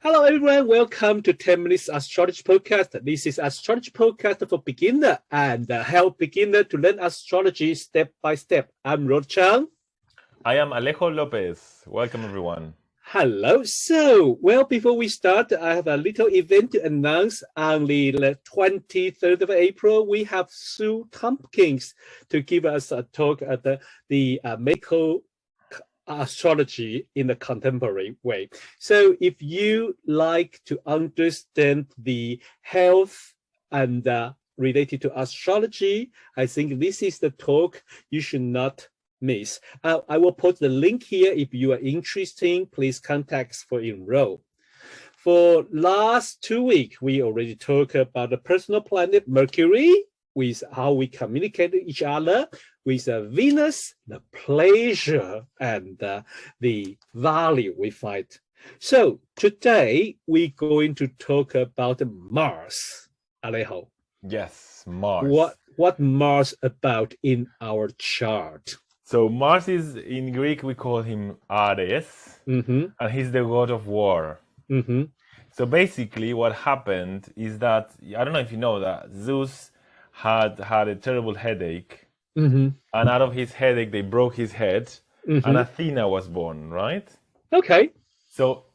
Hello, everyone. Welcome to 10 Minutes Astrology Podcast. This is Astrology Podcast for beginner and help beginner to learn astrology step by step. I'm Rod Chang. I am Alejo Lopez. Welcome, everyone. Hello. Before we start, I have a little event to announce. On the 23rd of April, we have Sue Tompkins to give us a talk at the medical astrology in the contemporary way. So if you like to understand the health and related to astrology, I think this is the talk you should not miss. I will put the link here. If you are interested, please contact us for enroll. For last 2 weeks, we already talked about the personal planet Mercury, with how we communicate with each other, with Venus, the pleasure and the value we find. So today we're going to talk about Mars. Alejo. Yes, Mars. What Mars about in our chart? So Mars is, in Greek, we call him Ares, and he's the god of war. So basically what happened is that, I don't know if you know that, Zeus had a terrible headache, and out of his headache they broke his head, and Athena was born, right? Okay. So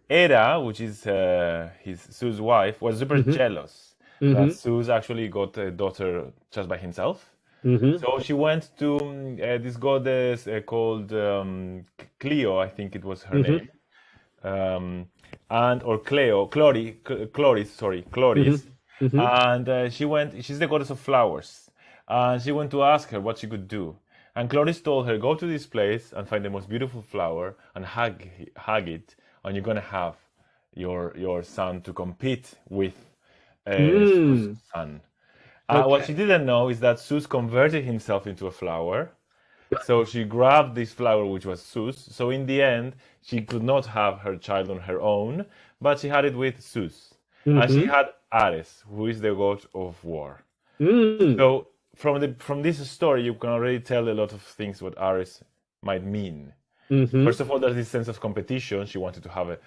Hera, which is Zeus' wife, was super jealous that Zeus actually got a daughter just by himself. So she went to this goddess called Clio, I think it was her name, or Chloris. And she's the goddess of flowers. And she went to ask her what she could do. And Chloris told her, go to this place and find the most beautiful flower and hug it, and you're going to have your son to compete with Zeus' son. What she didn't know is that Zeus converted himself into a flower. So she grabbed this flower, which was Zeus. So in the end, she could not have her child on her own, but she had it with Zeus. And she had Ares, who is the god of war. So from this story, you can already tell a lot of things what Ares might mean. First of all, there's this sense of competition. She wanted to have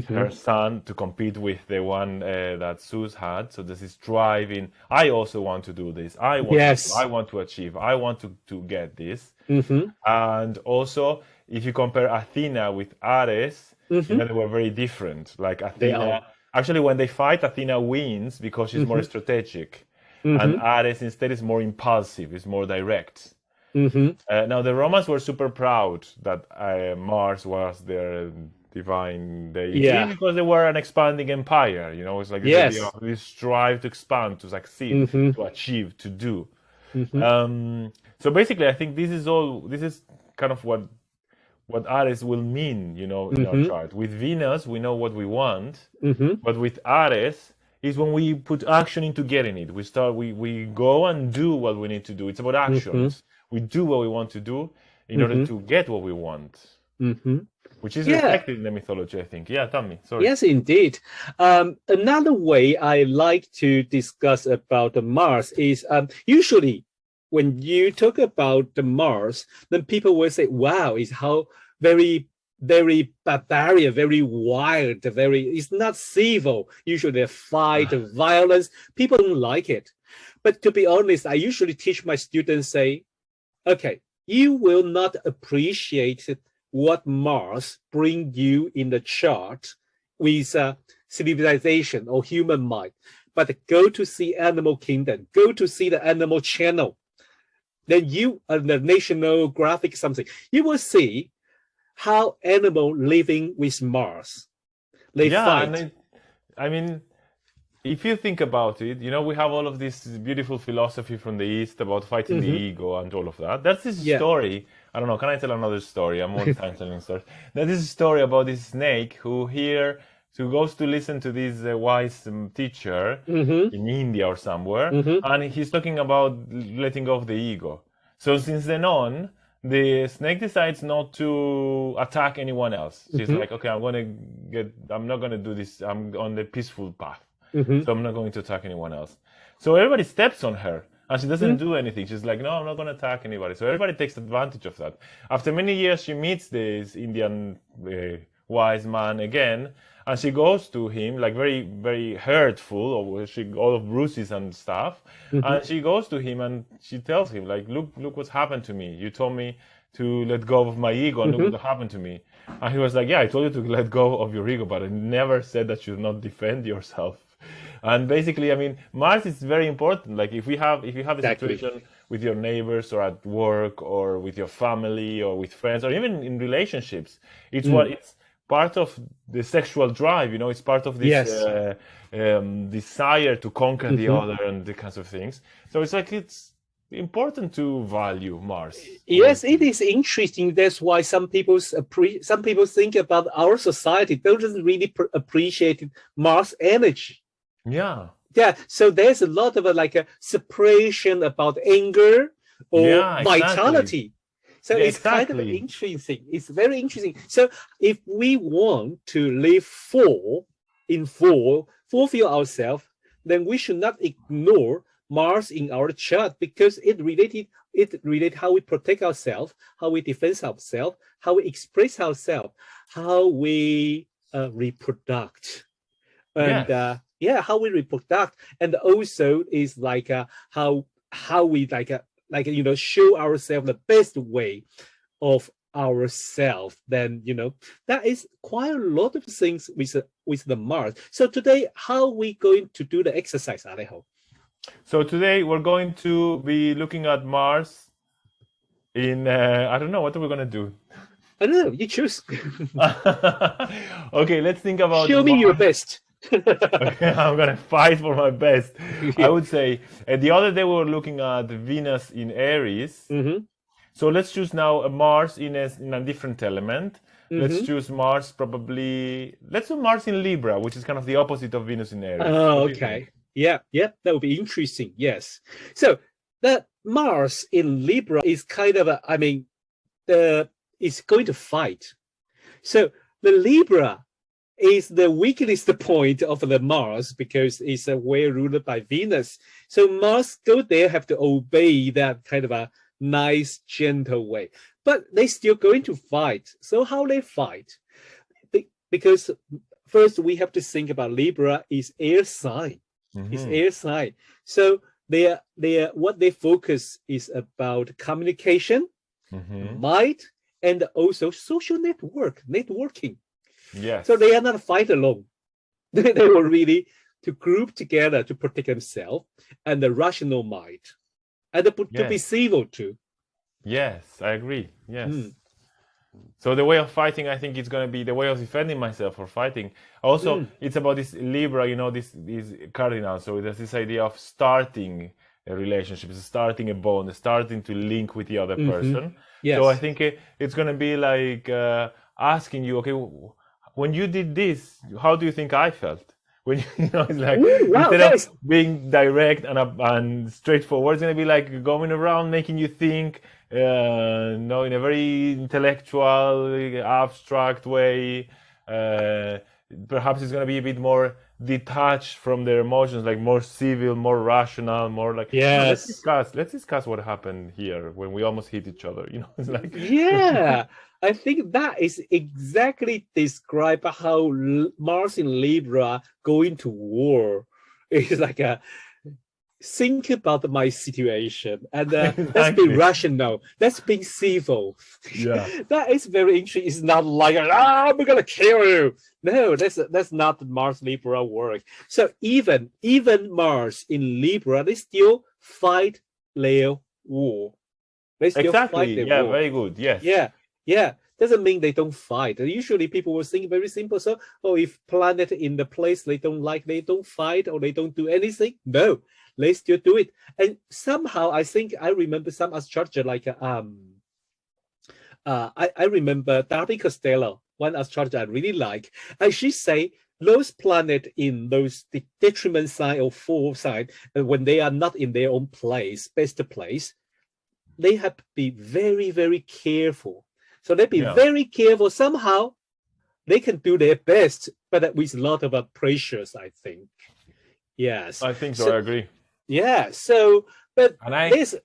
her son to compete with the one that Zeus had. So there's this drive in, I also want to do this. I want to achieve. I want to get this. And also, if you compare Athena with Ares, they were very different. Like Athena, actually, when they fight, Athena wins because she's more strategic. And Ares instead is more impulsive, is more direct. Now the Romans were super proud that Mars was their divine deity because they were an expanding empire. You know, it's like this idea of this strive to expand, to succeed, to achieve, to do. So basically, I think this is kind of what Ares will mean, you know, in our chart. With Venus, we know what we want, but with Ares is when we put action into getting it. We go and do what we need to do. It's about actions. We do what we want to do in order to get what we want, which is reflected in the mythology, I think. Yeah, tell me. Sorry. Yes, indeed. Another way I like to discuss about the Mars is usually when you talk about the Mars, then people will say, wow, it's how very, very barbarian, very wild, it's not civil. Usually they fight, violence. People don't like it. But to be honest, I usually teach my students, say, okay, you will not appreciate what Mars bring you in the chart with civilization or human mind, but go to see animal kingdom, go to see the animal channel. Then you, the National Graphic something, you will see how animal living with Mars. They fight. I mean, if you think about it, you know, we have all of this beautiful philosophy from the East about fighting the ego and all of that. That's this story. I don't know. Can I tell another story? I'm more time telling stories. There's this story about this snake who goes to listen to this wise teacher in India or somewhere, and he's talking about letting go of the ego. So since then on, the snake decides not to attack anyone else. She's like, okay, I'm not going to do this. I'm on the peaceful path. So I'm not going to attack anyone else. So everybody steps on her and she doesn't do anything. She's like, no, I'm not going to attack anybody. So everybody takes advantage of that. After many years, she meets this Indian wise man again, and she goes to him like very, very hurtful, or she all of bruises and stuff. And she goes to him and she tells him like, look what's happened to me. You told me to let go of my ego, and look what happened to me. And he was like, yeah, I told you to let go of your ego, but I never said that you should not defend yourself. And basically, I mean, Mars is very important. Like if you have a situation with your neighbors or at work or with your family or with friends or even in relationships, it's it's part of the sexual drive. It's part of this desire to conquer the other and the kinds of things. So it's like it's important to value Mars. Yes, it is interesting. That's why some people think about our society doesn't really appreciate Mars energy. Yeah. Yeah. So there's a lot of like a separation about anger or vitality. So it's kind of interesting. It's very interesting. So if we want to live fulfill ourselves, then we should not ignore Mars in our chart because it related how we protect ourselves, how we defend ourselves, how we express ourselves, how we reproduce, and how we reproduce, and also is like how we show ourselves the best way of ourselves. Then that is quite a lot of things with the Mars. So today, how are we going to do the exercise, Alejo? So today we're going to be looking at Mars in I don't know, what are we going to do? I don't know, you choose. Okay, let's think about show me your best. Okay, I'm gonna fight for my best. I would say the other day we were looking at Venus in Aries. So let's choose now a Mars in a different element. Let's choose Mars probably. Let's do Mars in Libra, which is kind of the opposite of Venus in Aries. Oh, okay. Yeah, that would be interesting. Yes. So the Mars in Libra is kind of it's going to fight. So the Libra is the weakest point of the Mars because it's well ruled by Venus. So Mars go there have to obey that kind of a nice, gentle way. But they still going to fight. So how they fight? Because first we have to think about Libra is air sign. It's air sign. So what they focus is about communication, might, and also social networking. Yes. So they are not fight alone. They were really to group together to protect themselves and the rational mind, and to be civil too. Yes, I agree. Yes. So the way of fighting, I think it's going to be the way of defending myself or fighting. Also, it's about this Libra, this cardinal. So there's this idea of starting a relationship, starting a bond, starting to link with the other person. Yes. So I think it's going to be like asking you, okay, when you did this, how do you think I felt? When it's like instead of being direct and straightforward, it's going to be like going around making you think. In a very intellectual, abstract way. Perhaps it's going to be a bit more detached from their emotions, like more civil, more rational, more like. Yes. Let's discuss what happened here when we almost hit each other. It's like. Yeah, I think that is exactly describe how Mars in Libra going to war. It's like think about my situation and let's be rational. Let's be civil. Yeah, that is very interesting. It's not like I'm gonna kill you. No, that's not Mars Libra work. So even Mars in Libra, they still fight their war. They still fight their war. Very good. Yes. Yeah. Doesn't mean they don't fight. Usually people will think very simple. So, if planet in the place they don't like, they don't fight or they don't do anything. No, they still do it. And somehow I think I remember some astrologer like I remember Darby Costello, one astrologer I really like, and she say those planets in those detriment sign or fall sign, when they are not in their own place, best place, they have to be very, very careful. So they be very careful. Somehow they can do their best, but with a lot of pressures, I think. Yes. I think so. I agree. Yeah. So, but and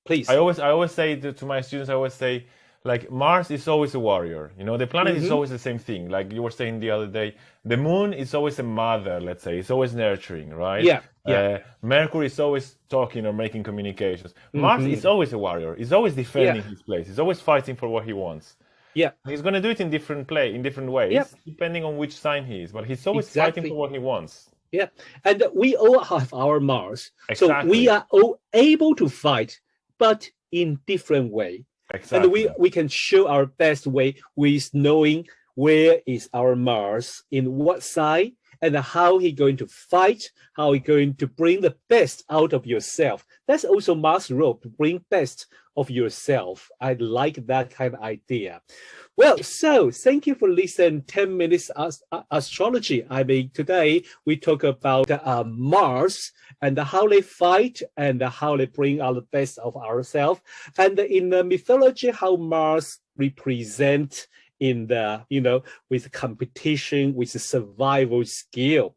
please. I always say to my students, I always say, like Mars is always a warrior. You know, the planet is always the same thing. Like you were saying the other day, the moon is always a mother, let's say. It's always nurturing, right? Yeah, yeah. Mercury is always talking or making communications. Mars is always a warrior. He's always defending his place. He's always fighting for what he wants. Yeah. He's going to do it in different ways, depending on which sign he is. But he's always fighting for what he wants. Yeah. And we all have our Mars. Exactly. So we are all able to fight, but in different way. Exactly. And we can show our best way with knowing where is our Mars, in what sign, and how he going to fight, how he going to bring the best out of yourself. That's also Mars' role, to bring best of yourself. I like that kind of idea. Well, so thank you for listening 10 minutes astrology. I mean, today we talk about Mars and how they fight and how they bring out the best of ourselves. And in the mythology, how Mars represents in the, with competition, with the survival skill.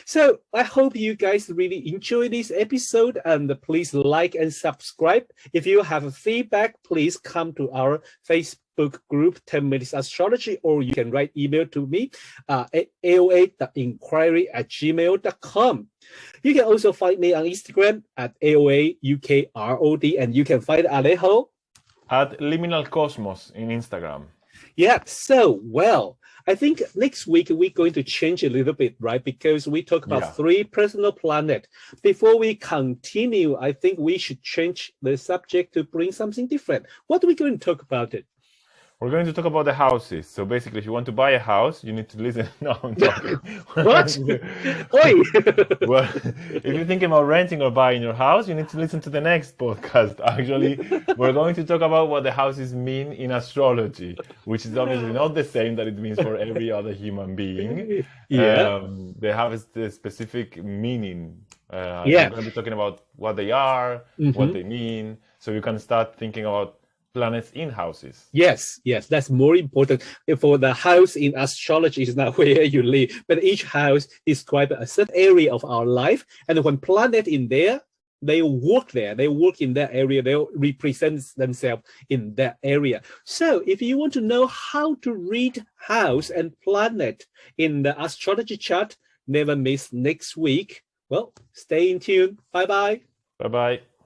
So I hope you guys really enjoy this episode, and please like and subscribe. If you have feedback, please come to our Facebook group 10 Minutes Astrology, or you can write email to me at aoa.inquiry@gmail.com. You can also find me on Instagram at AOAUK, and you can find Alejo at Liminal Cosmos in Instagram. Yeah, so, well, I think next week we're going to change a little bit, right? Because we talk about 3 personal planets. Before we continue, I think we should change the subject to bring something different. What are we going to talk about it? We're going to talk about the houses. So basically, if you want to buy a house, you need to listen. No, I'm talking. What? Well, if you're thinking about renting or buying your house, you need to listen to the next podcast. Actually, we're going to talk about what the houses mean in astrology, which is obviously not the same that it means for every other human being. Yeah. They have a specific meaning. We're going to be talking about what they are, what they mean, so you can start thinking about planets in houses. Yes, that's more important. For the house in astrology is not where you live, but each house describes a certain area of our life. And when planet in there, they work there, they work in that area, they represent themselves in that area. So if you want to know how to read house and planet in the astrology chart, never miss next week. Well, stay in tune. Bye-bye. Bye-bye.